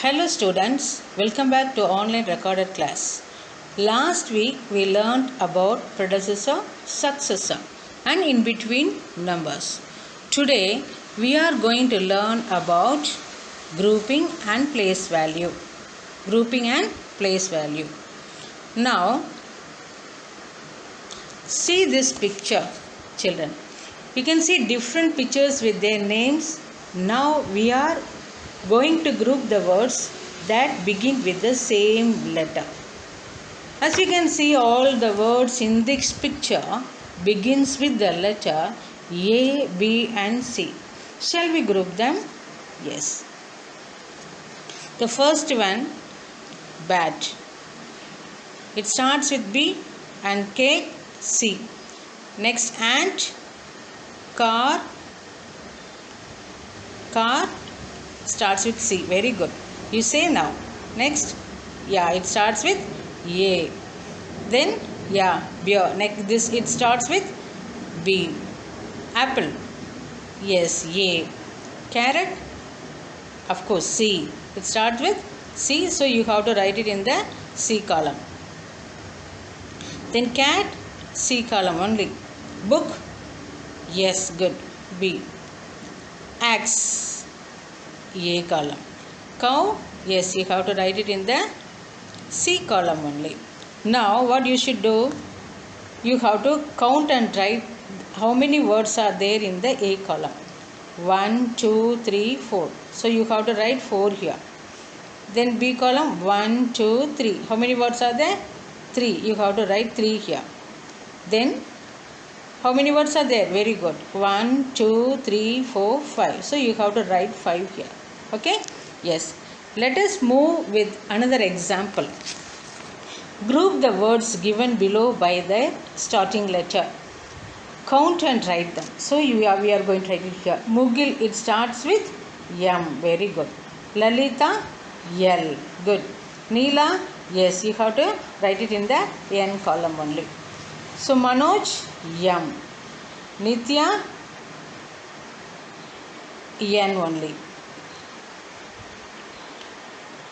Hello students, welcome back to online recorded class. Last week we learned about predecessor, successor and in between numbers. Today we are going to learn about grouping and place value. Grouping and place value. Now see this picture, children. You can see different pictures with their names. Now we are going to group the words that begin with the same letter. As you can see, all the words in this picture begins with the letter A, B and C. Shall we group them? Yes. The first one, bat. It starts with B and cake, C. Next, ant, car starts with C. Very good. You say now. Next, it starts with A. Then, beer. Next, it starts with B. Apple. Yes, A. Carrot. Of course, C. It starts with C. So you have to write it in the C column. Then cat, C column only. Book. Yes, good. B. Axe, A column. Cow, yes, you have to write it in the C column only. Now what you should do, you have to count and write how many words are there in the A column. 1, 2, 3, 4. So you have to write 4 here. Then B column, 1, 2, 3. How many words are there? 3. You have to write 3 here. Then how many words are there? Very good. 1, 2, 3, 4, 5. So you have to write 5 here. Okay? Yes. Let us move with another example. Group the words given below by the starting letter. Count and write them. So we are going to write it here. Mugil, it starts with M. Very good. Lalita, L. Good. Neela, yes, you have to write it in the N column only. So Manoj, M. Nitya, N only.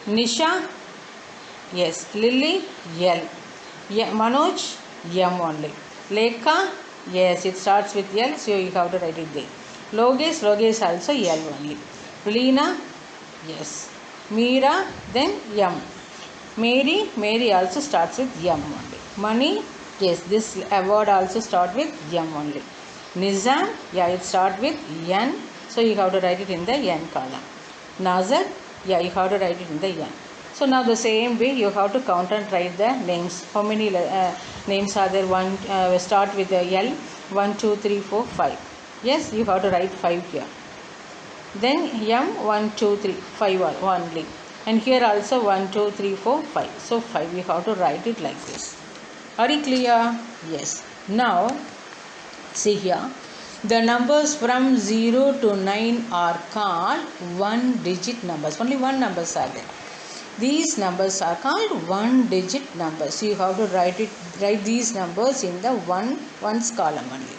Nisha, yes. Lily, L. Manoj, M only. Lekha, yes, it starts with L, so you have to write it there. Logesh also L only. Leena, yes. Meera, then M. Mary also starts with M only. Money, yes, this word also starts with M only. Nizam, it starts with N, so you have to write it in the N column. Nazar, you have to write it in the N. So now the same way you have to count and write the names. How many names are there? Start with the L. 1, 2, 3, 4, 5. Yes, you have to write 5 here. Then M, 1, 2, 3, 5 only. And here also 1, 2, 3, 4, 5. So 5 you have to write it like this. Are you clear? Yes. Now see here. The numbers from 0 to 9 are called one digit numbers. Only one numbers are there. These numbers are called one digit numbers. You have to write these numbers in the ones column only.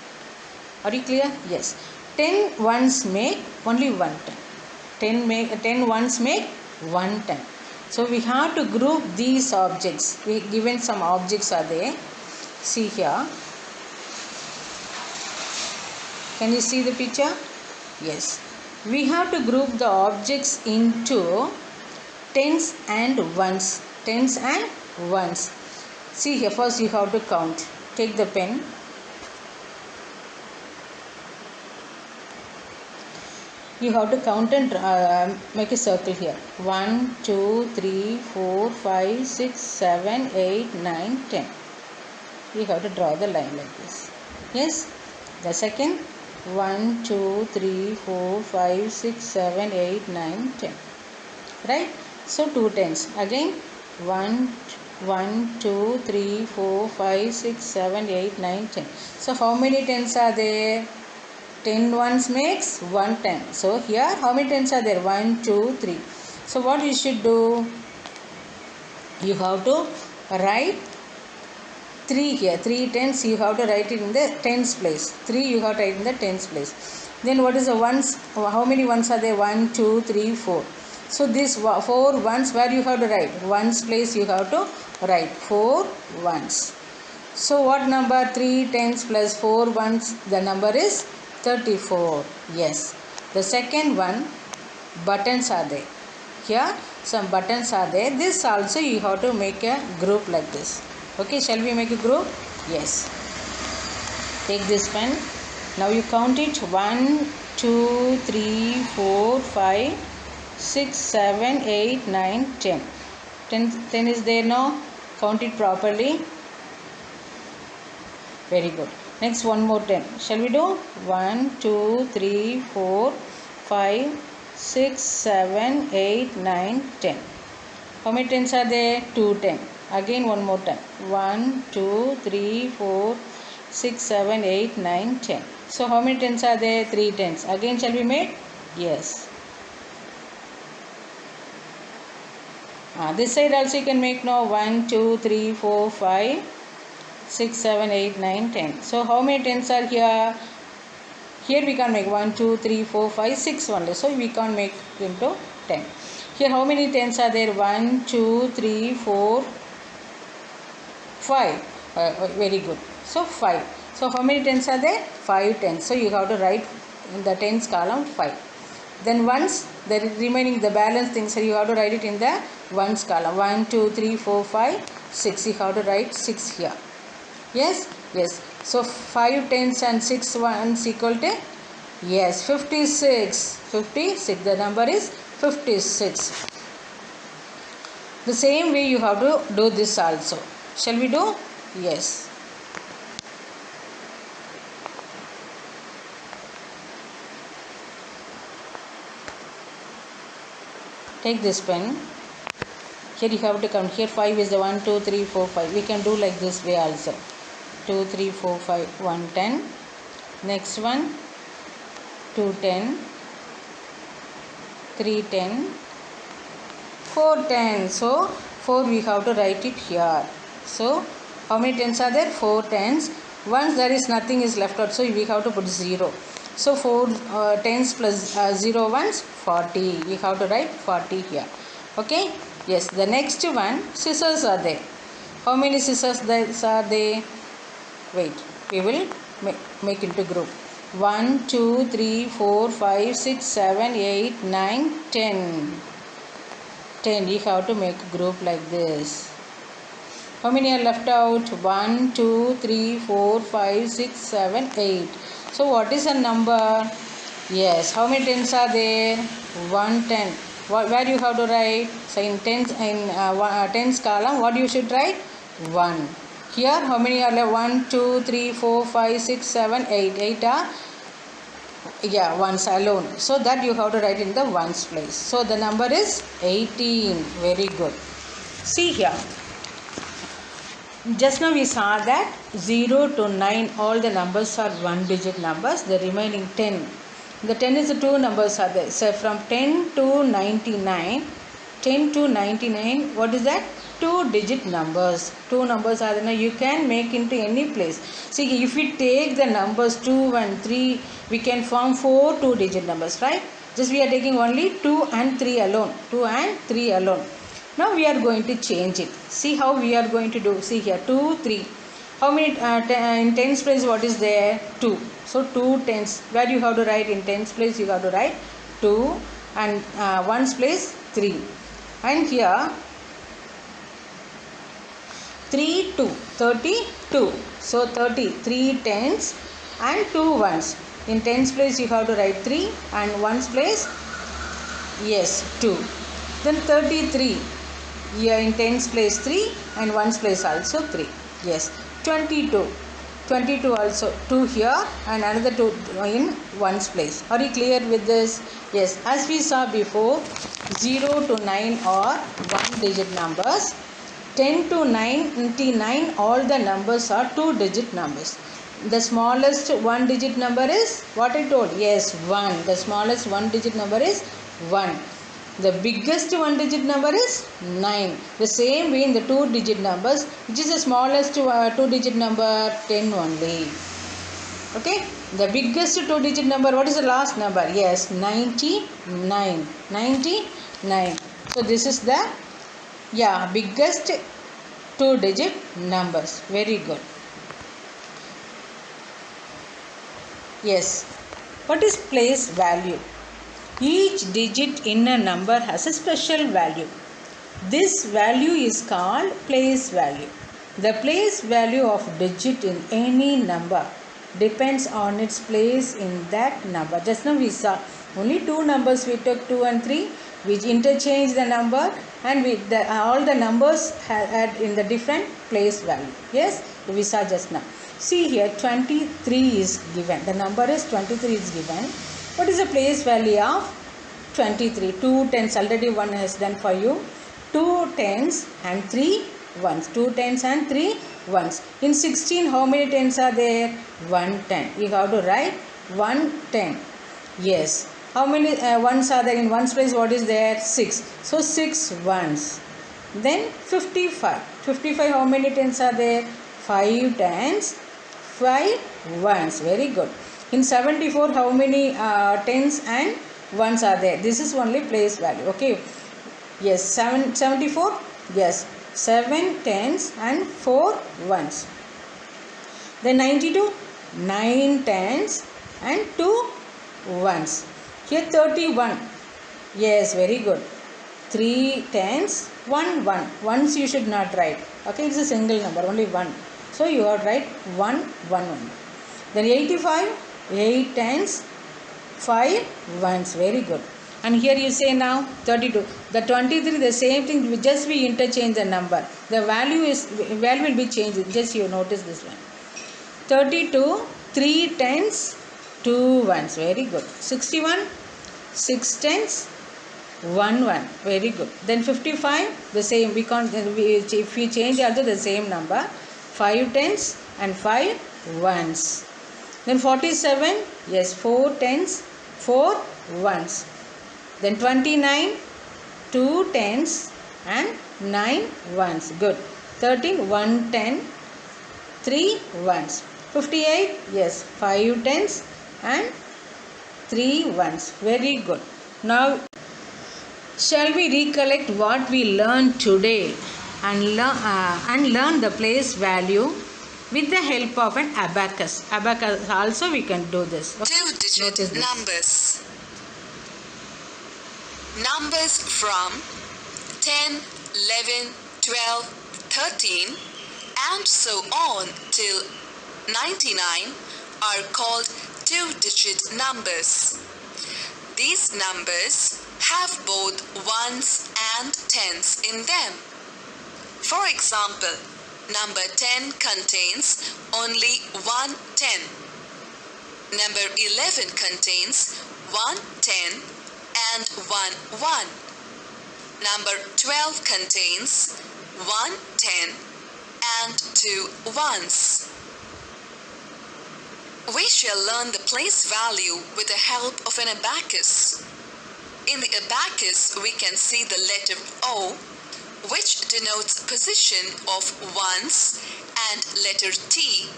Are you clear? Yes. 10 ones make only 1 10. 10 ones make 1 10. So we have to group these objects. We given some objects are there. See here. Can you see the picture? Yes. We have to group the objects into tens and ones. Tens and ones. See here. First you have to count. Take the pen. You have to count and make a circle here. 1, 2, 3, 4, 5, 6, 7, 8, 9, 10. You have to draw the line like this. Yes. The second. 1, 2, 3, 4, 5, 6, 7, 8, 9, 10. Right? So 2 tens. Again 1, 2, 3, 4, 5, 6, 7, 8, 9, 10. So how many tens are there? 10 ones makes 1 10. So here how many tens are there? 1, 2, 3. So what you should do? You have to write 3 here. 3 tens you have to write it in the tens place. 3 you have to write in the tens place. Then what is the ones? How many ones are there? 1, 2, 3, 4. So these 4 ones, where you have to write? Ones place you have to write 4 ones. So what number? 3 tens plus 4 ones, the number is 34. Yes. The second one, buttons are there. Here some buttons are there. This also you have to make a group like this. Okay, shall we make a group? Yes. Take this pen. Now you count it. 1, 2, 3, 4, 5, 6, 7, 8, 9, 10. 10 is there now. Count it properly. Very good. Next, one more 10. Shall we do? 1, 2, 3, 4, 5, 6, 7, 8, 9, 10. How many tens are there? 2 10. Again one more time. 1, 2, 3, 4, 6, 7, 8, 9, 10. So how many tens are there? 3 tens. Again shall we make? Yes. This side also you can make now. 1, 2, 3, 4, 5, 6, 7, 8, 9, 10. So how many tens are here? Here we can make 1, 2, 3, 4, 5, 6 only. So we can't make into 10. Here how many tens are there? 1, 2, 3, 4, 5. Very good. So 5. So how many tens are there? 5 tens. So you have to write in the tens column 5. Then ones, the remaining, the balance things, so you have to write it in the ones column. 1, 2, 3, 4, 5, 6. You have to write 6 here. Yes? Yes. So 5 tens and 6 ones equal to? Yes, 56. 56. The number is 56. The same way you have to do this also. Shall we do? Yes. Take this pen. Here you have to count. Here 5 is the 1, 2, 3, 4, 5. We can do like this way also. 2, 3, 4, 5, 1, 10. Next one, 2, 10. 3, 10. 4, 10. So 4 we have to write it here. So how many tens are there? 4 tens. Once there is nothing is left out, so we have to put 0. So 4 tens plus 0 ones, 40. We have to write 40 here. Okay? Yes. The next one, scissors are there. How many scissors are there? Wait. We will make into group. 1, 2, 3, 4, 5, 6, 7, 8, 9, 10. 10. You have to make a group like this. How many are left out? 1, 2, 3, 4, 5, 6, 7, 8. So what is a number? Yes. How many tens are there? 1 10. Where you have to write? So in tens column, what you should write? 1. Here how many are left? 1, 2, 3, 4, 5, 6, 7, 8. 8 are ones alone. So that you have to write in the ones place. So the number is 18. Very good. See here. Just now we saw that 0 to 9 all the numbers are 1 digit numbers. The remaining 10. The 10 is the 2 numbers are there. So from 10 to 99. 10 to 99, what is that? 2 digit numbers. 2 numbers are there. You can make into any place. See, if we take the numbers 2 and 3, we can form 4 2 digit numbers, right? Just we are taking only 2 and 3 alone. 2 and 3 alone. Now we are going to change it. See how we are going to do. See here, 2, 3. How many in tens place what is there? 2. So 2 tens. Where you have to write in tens place you have to write 2 and ones place 3. And here 3, 2. 32. So 30. 3 tens and 2 ones. In tens place you have to write 3 and ones place 2. Then 33. Here in tens place 3 and ones place also 3. Yes. 22. 22 also 2 here and another 2 in ones place. Are you clear with this? Yes. As we saw before, 0 to 9 are 1 digit numbers. 10 to 99 all the numbers are 2 digit numbers. The smallest 1 digit number is what I told? Yes, 1. The smallest 1 digit number is 1. The biggest 1 digit number is 9. The same way in the 2 digit numbers, which is the smallest 2 digit number? 10 only. Okay. The biggest 2 digit number, what is the last number? Yes, 99. 99. 9. So this is the biggest 2-digit numbers. Very good. Yes. What is place value? Each digit in a number has a special value. This value is called place value. The place value of digit in any number depends on its place in that number. Just now we saw only two numbers, we took 2 and 3, which interchange the number, and all the numbers had in the different place value. Yes, we saw just now. See here, 23 is given. The number is 23 is given. What is the place value of 23? 2 tens, already one has done for you. 2 tens and 3 ones. 2 tens and 3 ones. In 16, how many tens are there? 1 10. You have to write 1 10. Yes. How many ones are there? In ones place, what is there? 6. So 6 ones. Then 55. 55, how many tens are there? 5 tens, 5 ones. Very good. In 74, how many tens and ones are there? This is only place value. Okay. Yes, 74. Yes, 7 tens and 4 ones. Then 92, 9 tens and 2 ones. Here 31. Yes, very good. 3 tens, 1 1. Ones you should not write. Okay, it's a single number, only 1. So you have to write 1 1 1. Then 85, 8 tens, 5 ones. Very good. And here you say now 32. The 23, the same thing, just we interchange the number. The value will be changed. Just you notice this one. 32, 3 tens, 2 ones. Very good. 61, 6 tens, 1 1. Very good. Then 55, the same. If we change also the same number. 5 tens and 5 ones. Then 47, yes, 4 tens, 4 ones. Then 29, 2 tens and 9 ones. Good. 13, 1 10, 3 ones. 58, yes, 5 tens and 3 ones. Very good. Now, shall we recollect what we learned today and learn the place value with the help of an abacus? Abacus also we can do this. Okay? 2-digit numbers. Numbers from 10, 11, 12, 13 and so on till 99 are called 2-digit numbers. These numbers have both ones and tens in them. For example, number 10 contains only 1 10. Number 11 contains 1 10 and 1 1. Number 12 contains 1 10 and 2 ones. We shall learn the place value with the help of an abacus. In the abacus, we can see the letter O, which denotes position of ones, and letter T,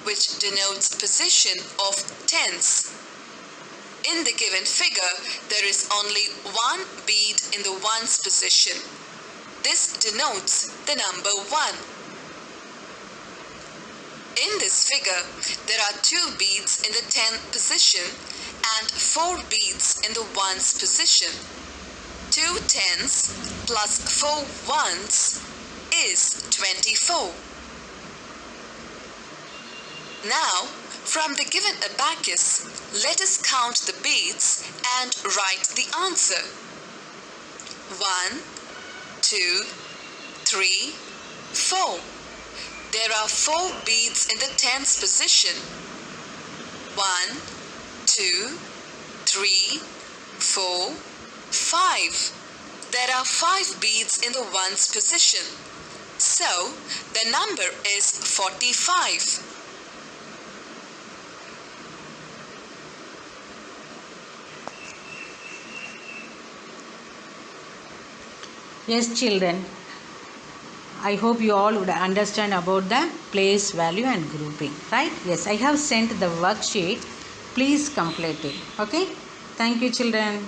which denotes position of tens. In the given figure, there is only one bead in the ones position. This denotes the number 1. In this figure, there are 2 beads in the 10th position and 4 beads in the ones position. 2 tens plus 4 ones is 24. Now, from the given abacus, let us count the beads and write the answer. 1, 2, 3, 4. There are 4 beads in the tens position. 1, 2, 3, 4, 5. There are 5 beads in the ones position. So, the number is 45. Yes, children. I hope you all would understand about the place value and grouping, right? Yes, I have sent the worksheet. Please complete it. Okay? Thank you, children.